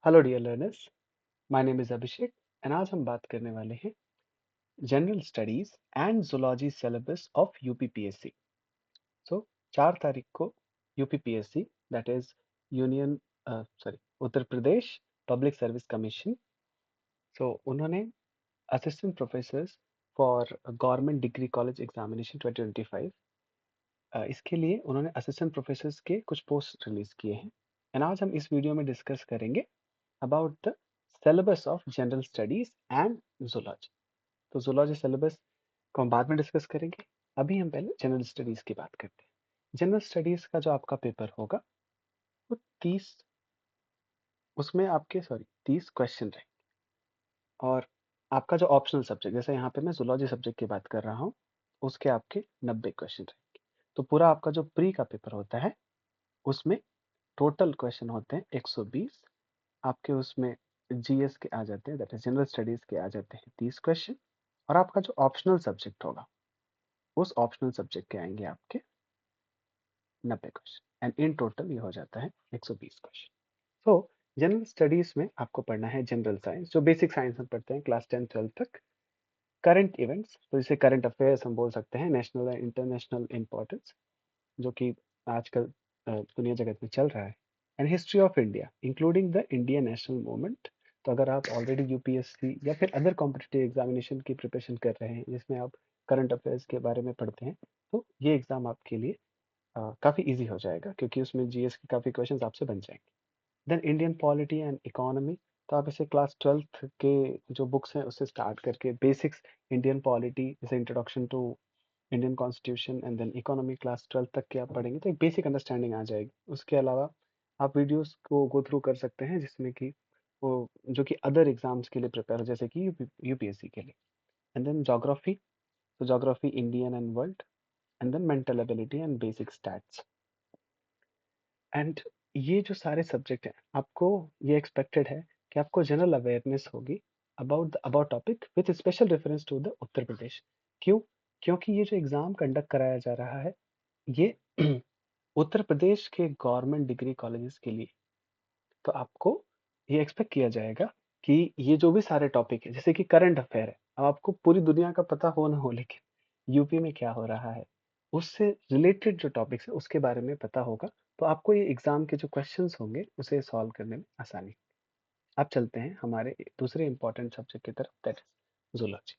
Hello dear learners, my name is Abhishek and आज हम बात करने वाले हैं general studies and zoology syllabus of UPPSC. So 4 तारीख को UPPSC that is union Uttar Pradesh public service commission. So उन्होंने assistant professors for government degree college examination 2025 इसके लिए उन्होंने असिस्टेंट प्रोफेसर्स के कुछ पोस्ट रिलीज किए हैं एंड आज हम इस वीडियो में डिस्कस करेंगे about the syllabus of general studies and zoology। तो zoology syllabus को हम बाद में डिस्कस करेंगे। अभी हम पहले जनरल स्टडीज की बात करते हैं। जनरल स्टडीज का जो आपका पेपर होगा वो 30 उसमें आपके 30 क्वेश्चन रहेंगे और आपका जो ऑप्शनल सब्जेक्ट जैसे यहाँ पे मैं zoology सब्जेक्ट की बात कर रहा हूँ उसके आपके 90 क्वेश्चन रहेंगे। तो पूरा आपका जो प्री का पेपर होता है उसमें टोटल क्वेश्चन होते हैं 120। आपके उसमें जीएस के आ जाते हैं दैट इज जनरल स्टडीज के आ जाते हैं 30 क्वेश्चन और आपका जो ऑप्शनल सब्जेक्ट होगा उस ऑप्शनल सब्जेक्ट के आएंगे आपके 90 क्वेश्चन एंड इन टोटल ये हो जाता है 120 क्वेश्चन। तो जनरल स्टडीज में आपको पढ़ना है जनरल साइंस जो बेसिक साइंस हम पढ़ते हैं क्लास 10 12 तक। करंट इवेंट्स तो इसे करंट अफेयर्स हम बोल सकते हैं, नेशनल एंड इंटरनेशनल इंपॉर्टेंस जो कि आजकल दुनिया जगत में चल रहा है। And history of India including the Indian national movement. तो अगर आप ऑलरेडी यूपीएससी या फिर अदर कॉम्पिटिटिव एग्जामिनेशन की प्रिपरेशन कर रहे हैं जिसमें आप करंट अफेयर्स के बारे में पढ़ते हैं तो ये एग्जाम आपके लिए काफ़ी इजी हो जाएगा क्योंकि उसमें जीएस के काफ़ी क्वेश्चन आपसे बन जाएंगे। Then Indian polity and economy तो आप इसे क्लास 12th के जो बुक्स हैं उससे स्टार्ट करके बेसिक्स इंडियन पॉलिटी जैसे introduction to Indian constitution and then economy class 12 तक की आप पढ़ेंगे तो एक बेसिक अंडरस्टैंडिंग आ जाएगी। उसके अलावा आप वीडियोस को गो थ्रू कर सकते हैं जिसमें कि वो जो कि अदर एग्जाम्स के लिए प्रिपेयर हो जैसे कि यूपीएससी के लिए। एंड देन ज्योग्राफी तो geography Indian and world and then mental ability and basic stats. And ये जो सारे सब्जेक्ट हैं आपको ये एक्सपेक्टेड है कि आपको जनरल अवेयरनेस होगी about topic with special reference to the Uttar Pradesh. क्यों? क्योंकि ये जो एग्जाम कंडक्ट कराया जा रहा है ये उत्तर प्रदेश के गवर्नमेंट डिग्री कॉलेजेस के लिए। तो आपको ये एक्सपेक्ट किया जाएगा कि ये जो भी सारे टॉपिक है जैसे कि करंट अफेयर है, अब आपको पूरी दुनिया का पता हो ना हो लेकिन यूपी में क्या हो रहा है उससे रिलेटेड जो टॉपिक्स है उसके बारे में पता होगा। तो आपको ये एग्जाम के जो क्वेश्चंस होंगे उसे सॉल्व करने में आसानी। अब चलते हैं हमारे दूसरे इंपॉर्टेंट सब्जेक्ट की तरफ दैट इज जूलॉजी।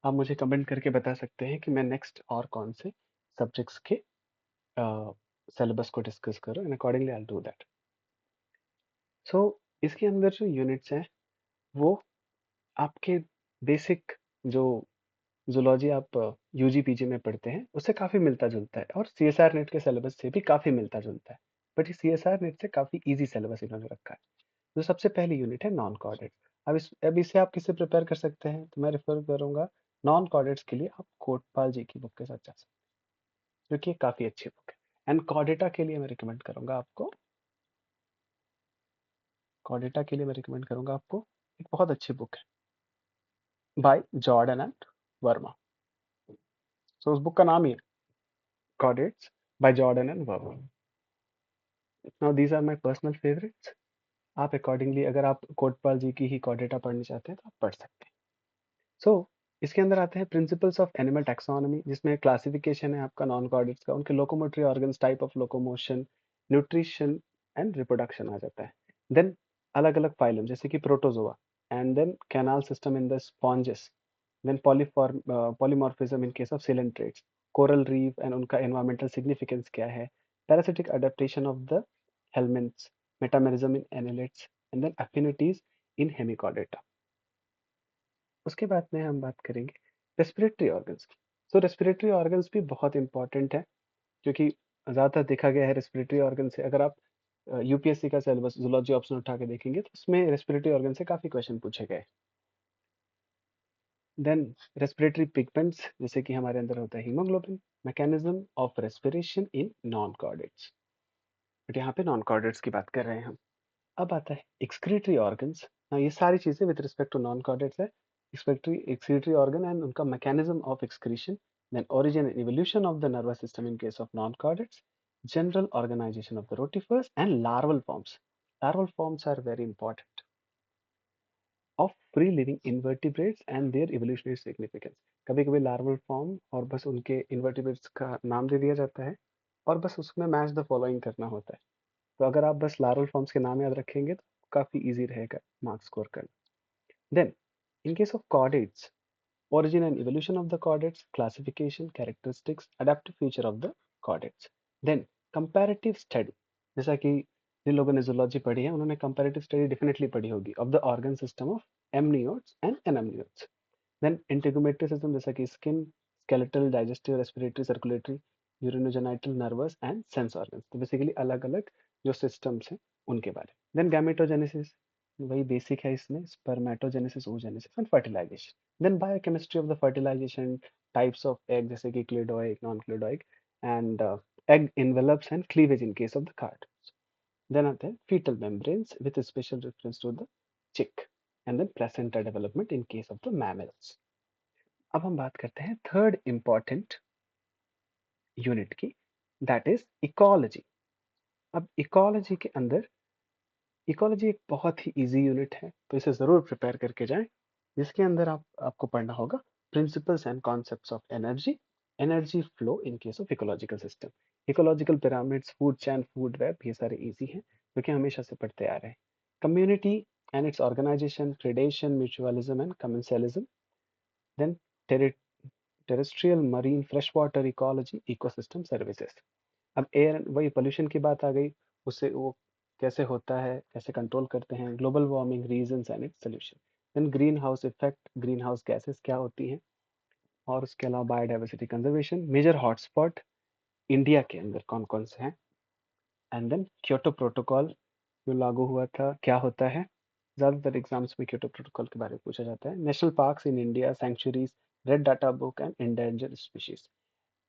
आप मुझे कमेंट करके बता सकते हैं कि मैं नेक्स्ट और कौन से सब्जेक्ट्स के सिलेबस को डिस्कस करो and accordingly I do that. So इसके अंदर जो यूनिट्स हैं वो आपके बेसिक जो जूलॉजी आप यूजी पीजी में पढ़ते हैं उससे काफ़ी मिलता जुलता है और सीएसआर नेट के सिलेबस से भी काफ़ी मिलता जुलता है। बट ये सीएसआर नेट से काफ़ी इजी सिलेबस इन्होंने रखा है। जो सबसे पहली यूनिट है नॉन कॉर्डेट। अब इसे आप किससे प्रिपेयर कर सकते हैं तो मैं रेफर करूंगा नॉन कॉर्डेट्स के लिए आप कोटपाल जी की बुक के साथ जा सकते हैं जो कि काफ़ी अच्छी बुक है। एंड कॉर्डेटा के लिए मैं रिकमेंड करूंगा आपको एक बहुत अच्छी बुक है by Jordan and Verma. So उस बुक का नाम ही है chordates by Jordan and Verma. Now these are my personal favourites. आप अकॉर्डिंगली अगर आप कोटपाल जी की ही कॉर्डेटा पढ़ना चाहते हैं तो आप पढ़ सकते हैं। सो इसके अंदर आते हैं प्रिंसिपल्स ऑफ एनिमल टैक्सोनॉमी जिसमें क्लासिफिकेशन है आपका नॉन कॉर्डेट्स का, उनके locomotory organs, type of locomotion, nutrition and reproduction आ जाता है। देन अलग अलग फाइलम जैसे कि protozoa and then canal system in the sponges, then polymorphism in case of coelenterates, coral reef and उनका एनवायरमेंटल सिग्निफिकेंस क्या है, parasitic adaptation of the helminths, metamerism in annelids and then affinities in hemichordata. उसके बाद में हम बात करेंगे respiratory organs की। सो रेस्पिरेटरी ऑर्गन्स भी बहुत इंपॉर्टेंट है क्योंकि ज़्यादातर देखा गया है रेस्पिरेटरी ऑर्गन से अगर आप यूपीएससी का सिलेबस जूलॉजी ऑप्शन उठा के देखेंगे तो उसमें रेस्पिरेटरी ऑर्गन से काफ़ी क्वेश्चन पूछे गए। देन रेस्पिरेटरी पिगमेंट्स जैसे कि हमारे अंदर होता है haemoglobin, mechanism of respiration in non chordates, but यहाँ पे नॉन कॉर्डेट्स की बात कर रहे हैं हम। अब आता है एक्सक्रीटरी ऑर्गन्स। हाँ ये सारी चीज़ें with respect to non chordates है। एक्सक्रीटरी ऑर्गन एंड उनका mechanism of excretion, then origin and evolution of the nervous system in case of non-chordates, general organization of the rotifers and larval forms। Larval forms are very important of free living invertebrates and their evolutionary significance. कभी कभी larval form और बस उनके invertebrates का नाम दे दिया जाता है और बस उसमें मैच द फॉलोइंग करना होता है। तो अगर आप बस लार्वल फॉर्म्स के नाम याद रखेंगे तो काफी इजी रहेगा मार्क्स स्कोर करना। Then in case of chordates, origin and evolution of the chordates, classification, characteristics, adaptive feature of the chordates. Then comparative study, जैसा कि जिन लोगों ने zoology पढ़ी है उन्होंने comparative study definitely पढ़ी होगी of the organ system of amniotes and anamniotes. Then integumentary system जैसा कि skin, skeletal, digestive, respiratory, circulatory, urinogenital, nervous and sense organs. तो basically अलग अलग जो systems हैं उनके बारे में। Then gametogenesis, वही बेसिक है इसमें, spermatogenesis, oogenesis and fertilization. Then biochemistry of the fertilization, types of egg जैसे कि क्लेडोइक, non क्लेडोइक and egg envelopes and cleavage in case of the cards. Then आते हैं fetal membranes with a special reference to the chick and then placenta development in case of the mammals. अब हम बात करते हैं third important unit की, that is ecology. अब ecology के अंदर, इकोलॉजी एक बहुत ही इजी यूनिट है तो इसे जरूर प्रिपेयर करके जाएं, जिसके अंदर आपको पढ़ना होगा principles and concepts of energy, energy flow in case of ecological system, ecological pyramids, food chain, food web, ये सारे इजी हैं क्योंकि हमेशा से पढ़ते आ रहे हैं। Community and its organisation, predation, mutualism and commensalism, then terrestrial, marine, fresh water ecology, ecosystem services. अब एयर, वही पोल्यूशन की बात आ गई, उससे वो कैसे होता है, कैसे कंट्रोल करते हैं, global warming, reasons and its solution. Then green house effect, green house gases क्या होती हैं, और उसके अलावा biodiversity conservation, major hotspot India के अंदर कौन कौन से हैं, एंड देन क्योटो प्रोटोकॉल जो लागू हुआ था क्या होता है, ज़्यादातर एग्जाम्स में क्योटो प्रोटोकॉल के बारे में पूछा जाता है। National parks in India, sanctuaries, red data book and endangered species.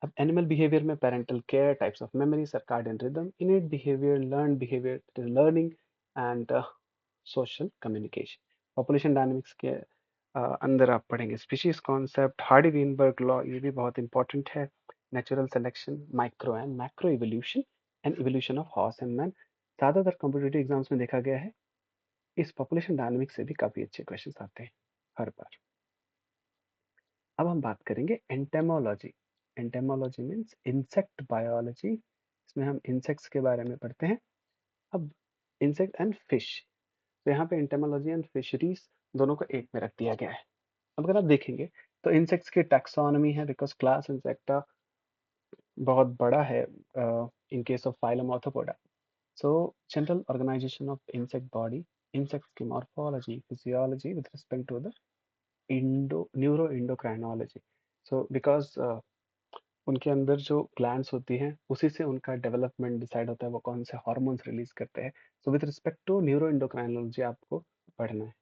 अब एनिमल बिहेवियर में parental care, types of memory, circadian rhythm, innate behaviour, learn behaviour, learning and social communication. Population dynamics के अंदर आप पढ़ेंगे species concept, Hardy Weinberg law, ये भी बहुत important है, natural selection, micro and macro evolution and evolution of horse and man. ज़्यादातर competitive exams में देखा गया है इस पॉपुलेशन डायनामिक्स से भी काफ़ी अच्छे क्वेश्चन आते हैं हर बार। अब हम बात करेंगे entomology. Entomology means insect biology, इसमें हम इंसेक्ट्स के बारे में पढ़ते हैं। अब इंसेक्ट एंड फिश, तो यहाँ पे एंटेमोलॉजी एंड फिशरीज दोनों को एक में रख दिया गया है। अब अगर आप देखेंगे तो इंसेक्ट्स की टैक्सोनॉमी है, बिकॉज क्लास इंसेक्टा बहुत बड़ा है in case of phylum arthropoda. So general organisation of insect body, insects की morphology, physiology with respect to the neuro endocrinology. So because उनके अंदर जो ग्लैंड्स होती हैं उसी से उनका डेवलपमेंट डिसाइड होता है, वो कौन से हार्मोन्स रिलीज करते हैं। So with respect to neuro endocrinology आपको पढ़ना है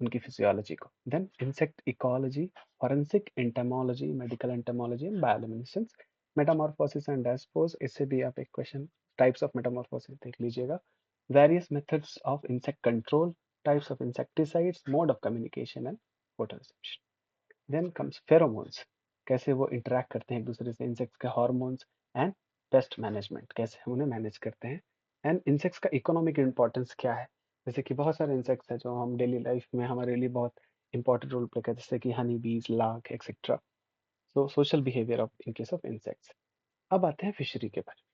उनकी फिजियोलॉजी को। Then insect ecology, forensic entomology, medical entomology and bioluminescence, metamorphosis and diapause, इससे भी आप एक क्वेश्चन, टाइप्स ऑफ मेटामॉर्फोसिस देख लीजिएगा। Various methods of insect control, types of insecticides, mode of communication and photo reception. Then comes pheromones, कैसे वो interact करते हैं एक दूसरे से, इंसेक्ट्स के हार्मोन्स एंड पेस्ट मैनेजमेंट, कैसे हम उन्हें मैनेज करते हैं। एंड इंसेक्ट्स का इकोनॉमिक इंपॉर्टेंस क्या है, जैसे कि बहुत सारे इंसेक्ट्स हैं जो हम डेली लाइफ में हमारे लिए बहुत इंपॉर्टेंट रोल प्ले करते हैं, जैसे कि honey bees, lac etcetera. So social behaviour of in case of insects. अब आते हैं फिशरी के बारे में,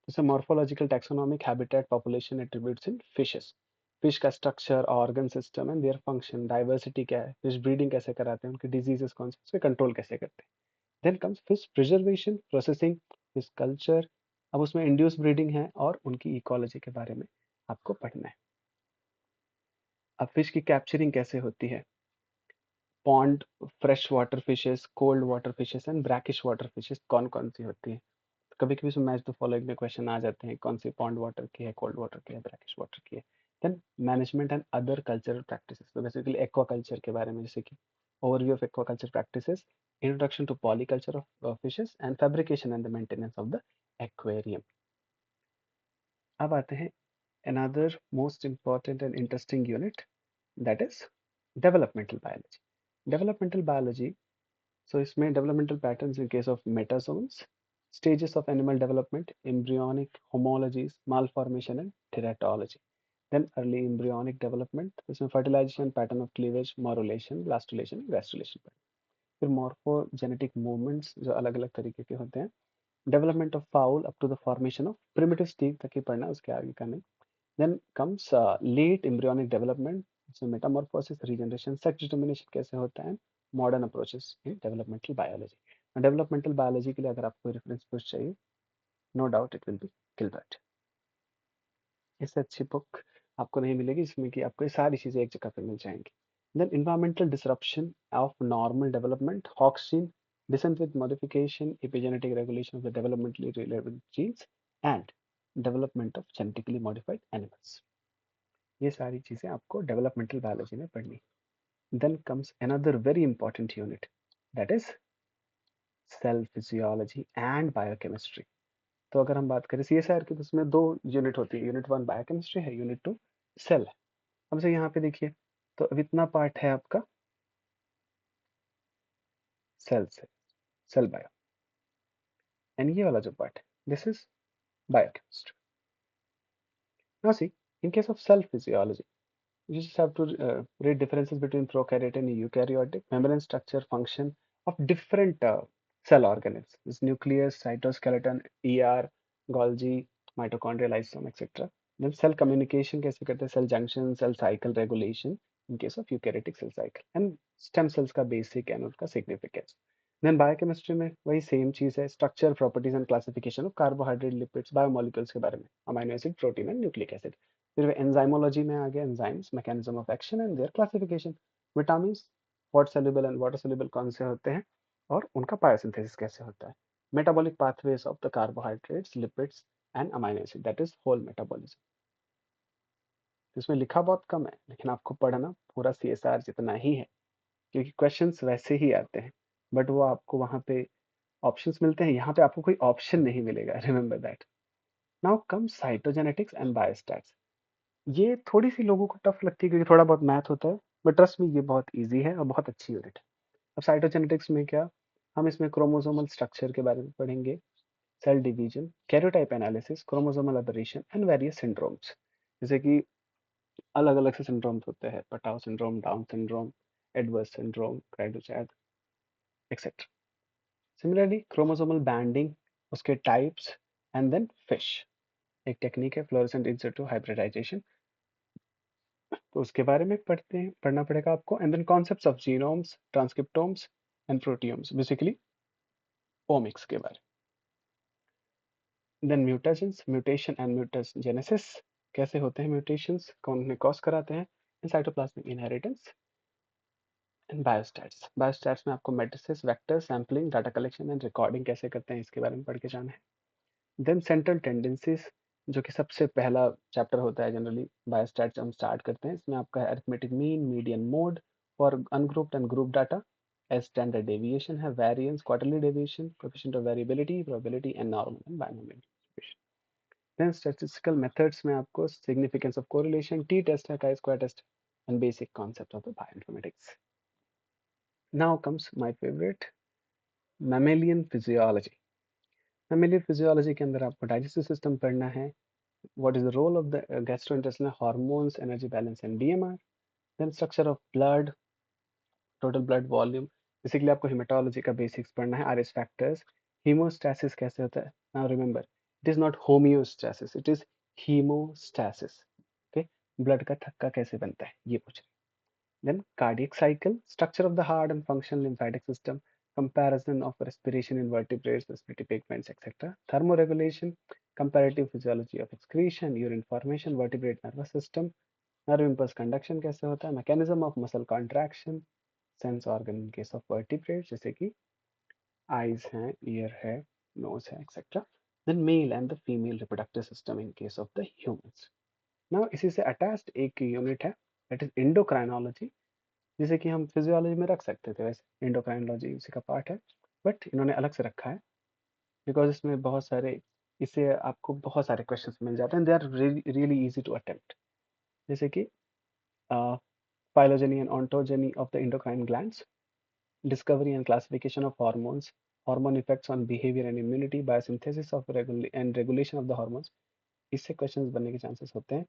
जैसे morphological, taxonomic, habitat, population, attributes in fishes, fish का structure, organ system and their function, diversity क्या है, फिश ब्रीडिंग कैसे कराते हैं, उनके डिजीजेस कौन से, उसके कंट्रोल कैसे करते हैं। Then comes fish preservation, processing, fish culture, अब उसमें इंड्यूस ब्रीडिंग है और उनकी इकोलॉजी के बारे में आपको पढ़ना है। अब फिश की कैप्चरिंग कैसे होती है, pond, fresh water fishes, cold water fishes and brackish water fishes कौन कौन सी होती है। कभी कभी उसमें मैच द फॉलोइंग में क्वेश्चन आ जाते हैं, कौन सी पॉन्ड वाटर की है, कोल्ड वाटर की है, ब्रैकिश वाटर की है। Then management and other cultural practices, तो बेसिकली एक्वा कल्चर के बारे में, जैसे कि overview of aqua culture practices, introduction to polyculture of fishes and fabrication and the maintenance of the aquarium. अब आते हैं another most important and interesting unit, that is developmental biology. Developmental biology, so इसमें developmental patterns in case of metazoans, stages of animal development, embryonic homologies, malformation and teratology. Then early embryonic development, इसमें fertilisation, pattern of cleavage, morulation, blastulation, gastrulation. फिर morphogenetic movements जो अलग अलग तरीके के होते हैं, development of fowl up to the formation of primitive stage तक ही पढ़ना, उसके आगे का नहीं। Then comes late embryonic development, इसमें मेटामॉर्फोसिस, रीजनरेशन, सेक्स डिटर्मिनेशन कैसे होता है, modern approaches in developmental biology. Developmental biology के लिए अगर आपको रेफरेंस बुक चाहिए, no doubt it will be Gilbert. इससे अच्छी बुक आपको नहीं मिलेगी जिसमें कि आपको ये सारी चीज़ें एक जगह पे मिल जाएंगी। Then environmental disruption of normal development, Hoxine, descent with modification, epigenetic regulation of the developmentally relevant genes, and development of genetically modified animals। ये सारी चीज़ें आपको डेवलपमेंटल बायोलॉजी में पढ़नी। Then comes another very important unit, that is cell physiology and biochemistry. तो अगर हम बात करें CSIR की, तो उसमें दो यूनिट होती है, यूनिट 1 बायोकेमिस्ट्री है, यूनिट 2 सेल है। अब से यहाँ पे देखिए, तो अब इतना पार्ट है आपका सेल से, सेल बायो, एंड ये वाला जो पार्ट है, this is biochemistry. Now see, in case of cell physiology, you just have to read differences between prokaryotic and eukaryotic, membrane structure, function of different cell organelles. This nucleus, cytoskeleton, ER, Golgi, mitochondria, lysosome, etc. Then cell communication कैसे करते हैं, cell junction, cell cycle regulation in case of eukaryotic cell cycle, and stem cells का basic and उनका significance. Then biochemistry में वही same चीज़ है, structure, properties and classification of carbohydrate, lipids, biomolecules के बारे में, amino acid, protein and nucleic acid। फिर enzymology में आ गया, enzymes, mechanism of action and there classification, vitamin, water soluble and water soluble कौन से होते हैं और उनका बायोसिंथेसिस कैसे होता है, metabolic pathways of the carbohydrates, lipids and amino acid, that is whole metabolism. इसमें लिखा बहुत कम है, लेकिन आपको पढ़ना पूरा CSR जितना ही है, क्योंकि क्वेश्चंस वैसे ही आते हैं, बट वो आपको वहाँ पे ऑप्शंस मिलते हैं, यहाँ पे आपको कोई ऑप्शन नहीं मिलेगा, remember that. Now come cytogenetics and biostats. ये थोड़ी सी लोगों को टफ लगती है क्योंकि थोड़ा बहुत मैथ होता है, बट ट्रस्ट में ये बहुत इजी है और बहुत अच्छी यूनिट है। अब साइटोजेनेटिक्स में क्या, हम इसमें क्रोमोसोमल स्ट्रक्चर के बारे में पढ़ेंगे, cell division, karyotype analysis, chromosomal aberration and various syndromes, जैसे कि अलग अलग से सिंड्रोम्स होते हैं, Patau syndrome, Down syndrome, Edwards syndrome, cri du chat, etcetera. Similarly chromosomal banding, उसके टाइप्स, एंड देन फिश, एक टेक्निक है फ्लोरेसेंट इन सिटू हाइब्रिडाइजेशन, तो उसके बारे में पढ़ना पड़ेगा आपको। And then concepts of genomes, transcriptomes and proteomes, basically omics के बारे में। Then mutations, mutation and mutagenesis, कैसे होते हैं म्यूटेशंस, कौन उन्हें कॉज कराते हैं, and cytoplasmic inheritance, and biostats. Biostats में आपको matrices, vector, sampling, data collection and recording कैसे करते हैं, इसके बारे में पढ़ के जाना है। देन सेंट्रल टेंडेंसीज, जो कि सबसे पहला चैप्टर होता है जनरली बायोस्टैट्स, हम स्टार्ट करते हैं, इसमें आपका है arithmetic mean, median, mode for ungrouped and group data, as standard deviation है, variance, quarterly deviation, coefficient of variability, probability and normal and binomial distribution. Then statistical methods में आपको significance of correlation, t test है, chi-square test, and basic concept of the bioinformatics. Now comes my favourite, mammalian physiology. Mammalian physiology के अंदर आपको digestive system पढ़ना है, what is the role of the gastrointestinal hormones, energy balance and BMR, then structure of blood, total blood volume, basically आपको haematology का basics पढ़ना है, RS factors, haemostasis कैसे होता है, now remember it is not homeostasis, it is haemostasis, okay, blood का थक्का कैसे बनता है ये पूछ रहे हैं। Then cardiac cycle, structure of the heart and function, lymphatic system, comparison of respiration in vertebrates, respiratory pigments, etc. Thermoregulation, comparative physiology of excretion, urine formation, vertebrate nervous system, nerve impulse conduction कैसे होता है, mechanism of muscle contraction, sense organ in case of vertebrate जैसे कि eyes हैं, ear है, nose है, etcetera. Then male and the female reproductive system in case of the humans. Now इसी से अटैच्ड एक यूनिट है, दैट इज एंडोक्राइनोलॉजी, जिसे कि हम फिजियोलॉजी में रख सकते थे, वैसे एंडोक्राइनोलॉजी उसी का पार्ट है, बट इन्होंने अलग से रखा है बिकॉज इसमें बहुत सारे, इससे आपको बहुत सारे क्वेश्चंस मिल जाते हैं, they are really easy to attempt, जैसे कि phylogeny and ontogeny of the endocrine glands, discovery and classification of hormones, hormone effects on behavior and immunity, biosynthesis of and regulation of the hormones, इससे questions बनने के chances होते हैं।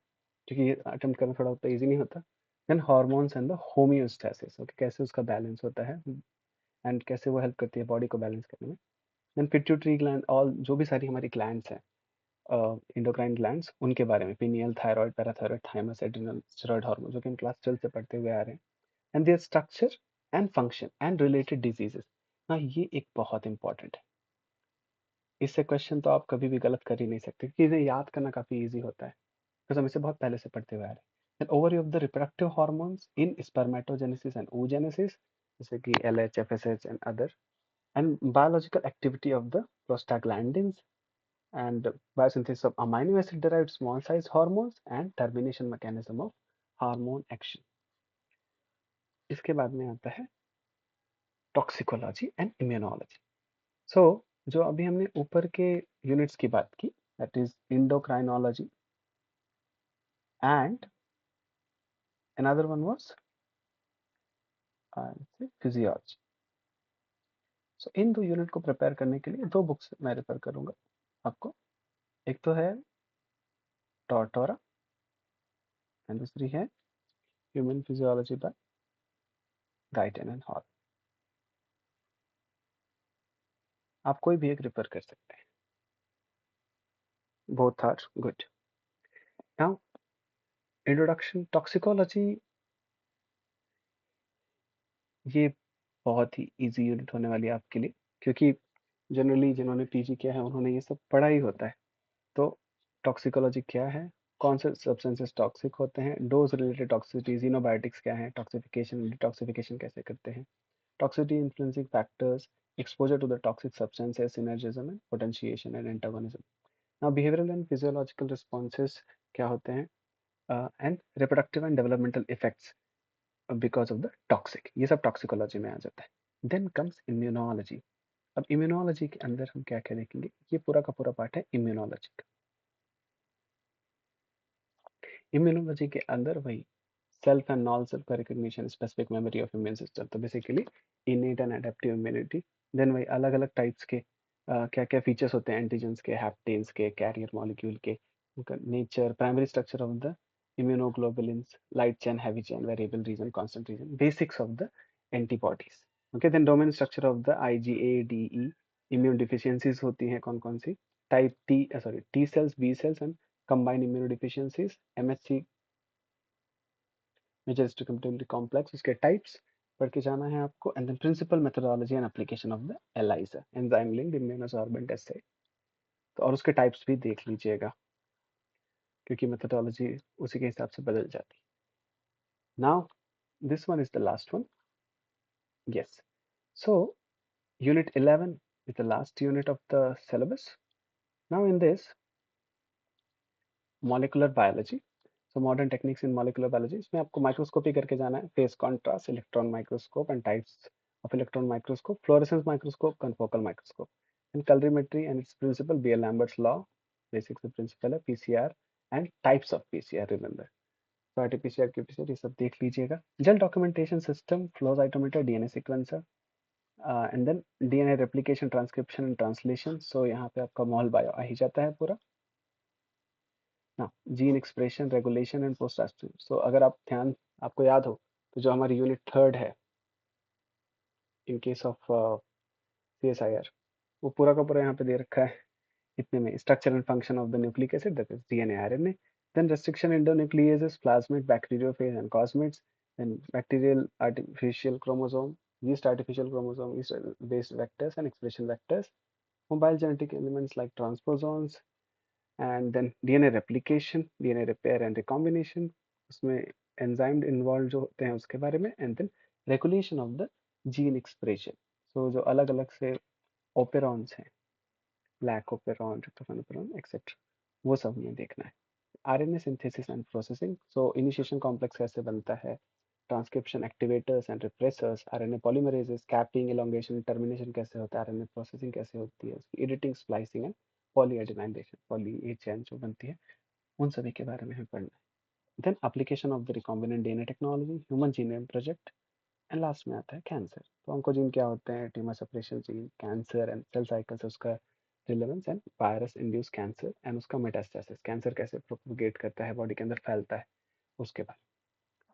क्योंकि ये attempt करना थोड़ा उतना ईजी नहीं होता। Then hormones and the homeostasis, okay, कैसे उसका बैलेंस होता है एंड कैसे वो हेल्प करती है बॉडी को बैलेंस करने में। देन पिट्यूटरी ग्लैंड, ऑल जो भी सारी हमारी ग्लैंड्स हैं, इंडोक्राइन ग्लैंड्स, उनके बारे में, pineal, thyroid, parathyroid, thymus, adrenal, steroid hormone, जो कि हम क्लास 12 से पढ़ते हुए आ रहे हैं, and there structure and function and related diseases. हाँ, ये एक बहुत इंपॉर्टेंट है। इससे क्वेश्चन तो आप कभी भी गलत कर ही नहीं सकते, क्योंकि इन्हें याद करना काफी ईजी होता है, बिकॉज हम इसे बहुत पहले से पढ़ते हुए आ रहे हैं। Then overview of the reproductive hormones in spermatogenesis and oogenesis, जैसे कि LH, FSH and other, and biological activity of the prostaglandins and biosynthesis of amino acid derived small size hormones and termination mechanism of hormone action। इसके बाद में आता है toxicology and immunology. सो जो अभी हमने ऊपर के यूनिट्स की बात की, that is endocrinology and another one was physiology. So इन दो यूनिट को प्रिपेयर करने के लिए दो बुक्स मैं रेफर करूंगा आपको। एक तो है टॉर्टोरा एंड दूसरी है human physiology by Guyton and Hall. आप कोई भी एक रेफर कर सकते हैं, both are good. Now introduction toxicology, ये बहुत ही इजी यूनिट होने वाली है आपके लिए, क्योंकि जनरली जिन्होंने पीजी किया है उन्होंने ये सब पढ़ा ही होता है। तो टॉक्सिकोलॉजी क्या है, कौन से सब्सटेंसेस टॉक्सिक होते हैं, डोज रिलेटेड टॉक्सिसिटी, जीनोबायोटिक्स क्या है, टॉक्सिफिकेशन डिटॉक्सिफिकेशन कैसे करते हैं, toxicity influencing factors, exposure to the toxic substances, synergism and potentiation and antagonism. Now behavioural and physiological responses क्या होते हैं, and reproductive and developmental effects because of the toxic, ये सब टॉक्सिकोलॉजी में आ जाता है। Then comes immunology. अब इम्यूनोलॉजी के अंदर हम क्या क्या देखेंगे, ये पूरा का पूरा पार्ट है इम्यूनोलॉजी का। इम्यूनोलॉजी के अंदर वही सेल्फ एंड नॉन सेल्फ का recognition, specific memory of immune system, तो basically innate and adaptive immunity. Then वही अलग अलग टाइप्स के क्या क्या फीचर्स होते हैं एंटीजेंस के, हैप्टेन्स के, कैरियर मॉलिक्यूल के, उनका nature, primary structure of the immunoglobulins, light chain, heavy chain, variable region, constant region, basics of the antibodies। Okay, then domain structure of the IgA, DE, immune deficiencies होती हैं कौन कौन सी, type T, sorry T cells, B cells and combined immunodeficiencies, MHC major histochemical complex, उसके types पढ़ के जाना है आपको, and then principle methodology and application of the ELISA, enzyme linked immunosorbent assay. तो और उसके टाइप्स भी देख लीजिएगा, क्योंकि मेथोडोलॉजी उसी के हिसाब से बदल जाती है। Now this one is the last one, yes, so unit 11 is the last unit of the syllabus। now in this molecular biology, so modern techniques in molecular biology, इसमें आपको माइक्रोस्कोपी करके जाना है, face contrast, electron microscope and types of electron microscope, fluorescence microscope, confocal microscope, and colorimetry and its principle, B.L. Lambert's law, basics of principle है, PCR and types of PCR, remember। तो RT-PCR, qPCR, ये सब देख लीजिएगा। Gel documentation system, flow cytometer, DNA sequencer, and then DNA replication, transcription and translation. So यहाँ पे आपका mol bio आ ही जाता है पूरा ना, gene expression, regulation and post transcription. So अगर आप ध्यान, आपको याद हो तो जो हमारी यूनिट थर्ड है इन केस ऑफ CSIR, वो पूरा का पूरा यहाँ पे दे रखा है इतने में, structure and function of the nucleic acid, that is DNA, RNA, then restriction endonucleases, plasmid, bacteriophage and cosmids, then bacterial artificial chromosome, yeast artificial chromosome, yeast based vectors and expression vectors, mobile genetic elements like transposons, and then DNA replication, DNA repair and recombination, उसमें enzyme involve जो होते हैं उसके बारे में, and then regulation of the gene expression. So जो अलग अलग से ओपेरॉन्स हैं, black operon, tryptophan operon etcetera, वो सब हमें देखना है। RNA synthesis and processing, so initiation complex कैसे बनता है, transcription, activators and repressors, RNA polymerases, capping, elongation, termination कैसे होता है, आरएनए प्रोसेसिंग कैसे होती है, उसकी editing, splicing and polyadenylation, poly A chain जो बनती है, उन सभी के बारे में हमें पढ़ना है। Then application of the recombinant DNA technology, human genome project, and last में आता है कैंसर। तो ऑन्कोजीन क्या होते हैं, tumour suppression gene, cancer and cell cycles, उसका relevance and virus induce cancer and उसका मेटास्टेसिस, कैंसर कैसे प्रोपोगेट करता है, बॉडी के अंदर फैलता है, उसके बाद।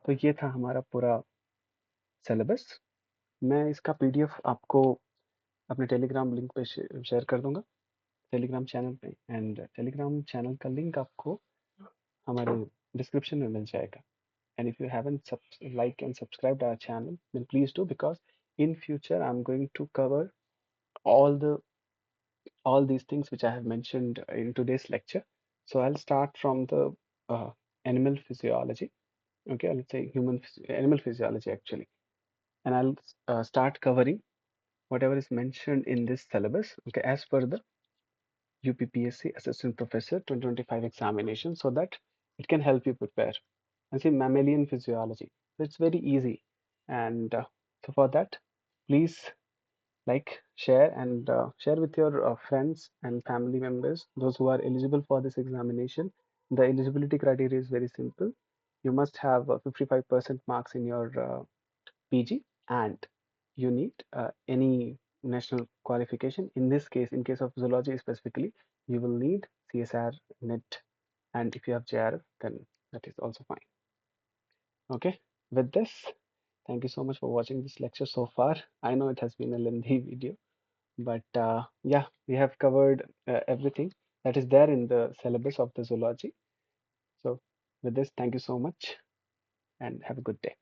तो ये था हमारा पूरा सिलेबस। मैं इसका पीडीएफ आपको अपने टेलीग्राम लिंक पे शेयर कर दूंगा, टेलीग्राम चैनल पे, एंड टेलीग्राम चैनल का लिंक आपको हमारे डिस्क्रिप्शन में मिल जाएगा। And if you haven't liked and subscribed our channel, then please do, because in future I'm going to cover all the all these things which I have mentioned in today's lecture. So I'll start from the uh, animal physiology. Okay, I'll say animal physiology actually, and I'll start covering whatever is mentioned in this syllabus. Okay, as per the UPPSC Assistant Professor 2025 examination, so that it can help you prepare. And see mammalian physiology. So it's very easy, and so for that, please like, share, and share with your friends and family members, those who are eligible for this examination. The eligibility criteria is very simple. You must have 55% marks in your PG, and you need any national qualification. In this case, in case of zoology specifically, you will need CSR, NET, and if you have JRF, then that is also fine. Okay, with this, thank you so much for watching this lecture so far. I know it has been a lengthy video, but yeah, we have covered everything that is there in the syllabus of the zoology. So with this, thank you so much and have a good day.